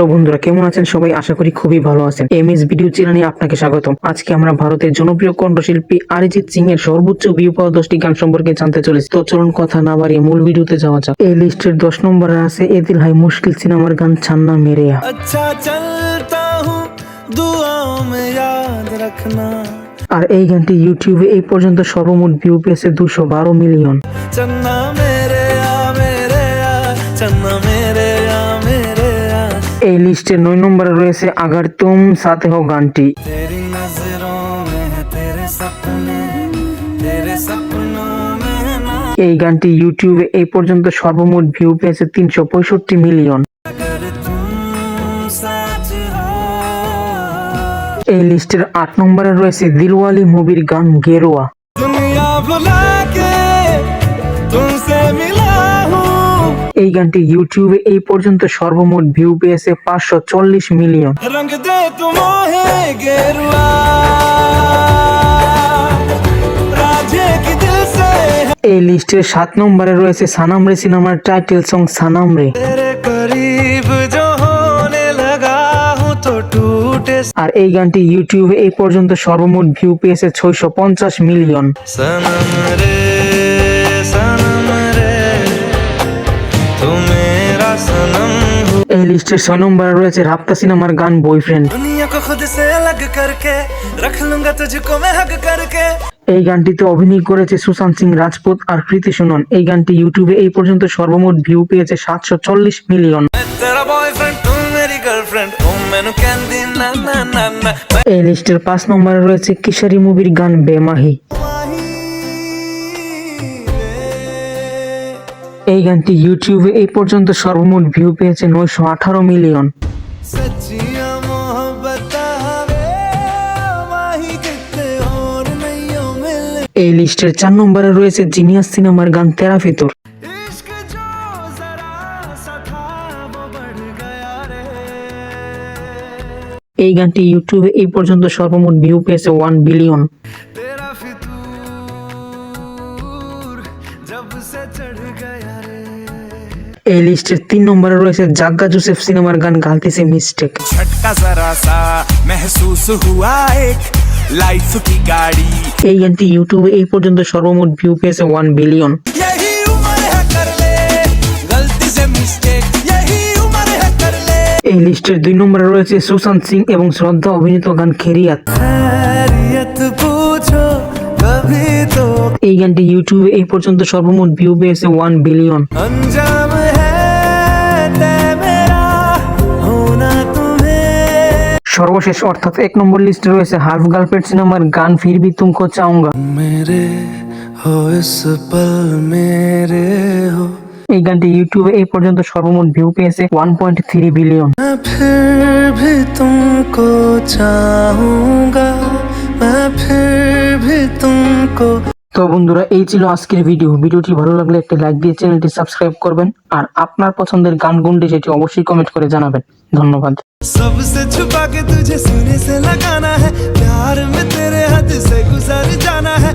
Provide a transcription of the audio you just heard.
Hello বন্ধুরা, কেমন আছেন সবাই? আশা করি খুবই ভালো আছেন। এমএস ভিডিও চ্যানেলে আপনাকে স্বাগতম। আজকে আমরা ভারতের জনপ্রিয় কণ্ঠশিল্পী অরিজিৎ সিং এর সর্বোচ্চ ভিউ পাওয়া 10টি গান সম্পর্কে জানতে চলেছি। তো চলুন কথা না বাড়িয়ে মূল ভিডিওতে যাওয়া যাক। এই লিস্টের 10 নম্বরে আছে এ দিল হাই মুশকিল সিনেমার গান ছান্না মেরেয়া। আচ্ছা চলতা হুঁ দুআও মে ইয়াদ রাখনা। আর এই গানটি ইউটিউবে এই পর্যন্ত সর্বমোট ভিউ পেয়েছে 212 মিলিয়ন। চন্না মেরেয়া মেরেয়া চন্না মেরেয়া মেরেয়া। এই লিস্টের 9 নম্বরে রয়েছে আগার তুম সাথে হো গানটি। তেরি নজরোं में है तेरे सपनों में ना। এই গানটি ইউটিউবে এই পর্যন্ত সর্বমোট ভিউ পেয়েছে 365 মিলিয়ন। अगर तुम साथ हो। এই লিস্টের 8 নম্বরে রয়েছে দিলওয়ালি মুভির গান গেরুয়া। दुनिया भुला के तुमसे मिला हूँ। এই গানটি ইউটিউবে এই পর্যন্ত সর্বমোট ভিউ পেয়েছে 540 মিলিয়ন। रंग दे तुम है गेरुआ राजे की दिल से। এই লিস্টের 7 নম্বরে রয়েছে সানাম রে সিনেমার টাইটেল সং সানাম রে। तेरे करीब जो होने लगा हूँ तो टूटे আর এই গানটি ইউটিউবে এই পর্যন্ত সর্বমোট ভিউ পেয়েছে 650 মিলিয়ন। सनम रे तू मेरा सनम हो। এই লিস্টের 6 নম্বরে রয়েছে রাপ্তা সিনেমার গান বয়ফ্রেন্ড। दुनिया को खुद से अलग करके रख लूंगा तुझको मैं हक करके। এই গানটিতে অভিনয় করেছে সুশান্ত সিং রাজপুত আর প্রীতি সুনন। এই গানটি ইউটিউবে এই পর্যন্ত সর্বমোট ভিউ পেয়েছে 740 মিলিয়ন। मैं तेरा बॉयफ्रेंड तू मेरी गर्लफ्रेंड ओ मैनू कहंदी ना ना ना ना। এই লিস্টের 5 নম্বরে রয়েছে কিশোরী মুভির গান বেমাহি। এই গানটি ইউটিউবে এই পর্যন্ত সর্বমোট ভিউ পেয়েছে 918 মিলিয়ন। सच्चिया मोहब्बत वे माही कितने और नहीं मिले। এই লিস্টের 4 নম্বরে রয়েছে জিনিয়াস সিনেমার গান তেরা ফিতুর। इश्क जो जरा सा था वो बढ़ गया रे। এই গানটি ইউটিউবে এই পর্যন্ত সর্বমোট ভিউ পেয়েছে 1 বিলিয়ন। तेरा फितूर जब से चढ़ गया रे। এই লিস্টের 3 নম্বরে রয়েছে জাগ্গা জোসেফ সিনেমার গান গালতি সে মিস্টেক। झटका जरा सा महसूस हुआ एक लाइफ की गाड़ी। এই गानটি ইউটিউবে এই পর্যন্ত সর্বমোট ভিউ পেয়েছে 1 বিলিয়ন। यही उम्र है कर ले गलती से मिस्टेक। यही उम्र है कर ले। এই লিস্টের 2 নম্বরে রয়েছে সুশান্ত সিং এবং শ্রদ্ধা অভিনীত গান খেরিয়াত। खैरियत पूछो कभी तो এই গানটি ইউটিউবে এই পর্যন্ত সর্বমোট ভিউ পেয়েছে 1 বিলিয়ন। अंजाम है ते मेरा होना तुम्हें। সর্বশেষ অর্থাৎ 1 নম্বর লিস্টে রয়েছে হাফ গার্লফ্রেন্ড সিনেমার গান ফির ভি তুমকো চাউঙ্গা। मेरे हो इस पल मेरे हो। এই গানটি ইউটিউবে এই পর্যন্ত সর্বমোট ভিউ পেয়েছে 1.3 বিলিয়ন। मैं फिर भी तुमको चाहूंगा मैं फिर भी तुमको। তো বন্ধুরা, এই ছিল আজকের ভিডিওটি ভালো লাগলে একটা লাইক দিয়ে চ্যানেলটি সাবস্ক্রাইব করবেন আর আপনার পছন্দের গান কোনটি সেটি অবশ্যই কমেন্ট করে জানাবেন। ধন্যবাদ। सबसे छुपा के तुझे सीने से लगाना है प्यार में तेरे हद से गुजर जाना है।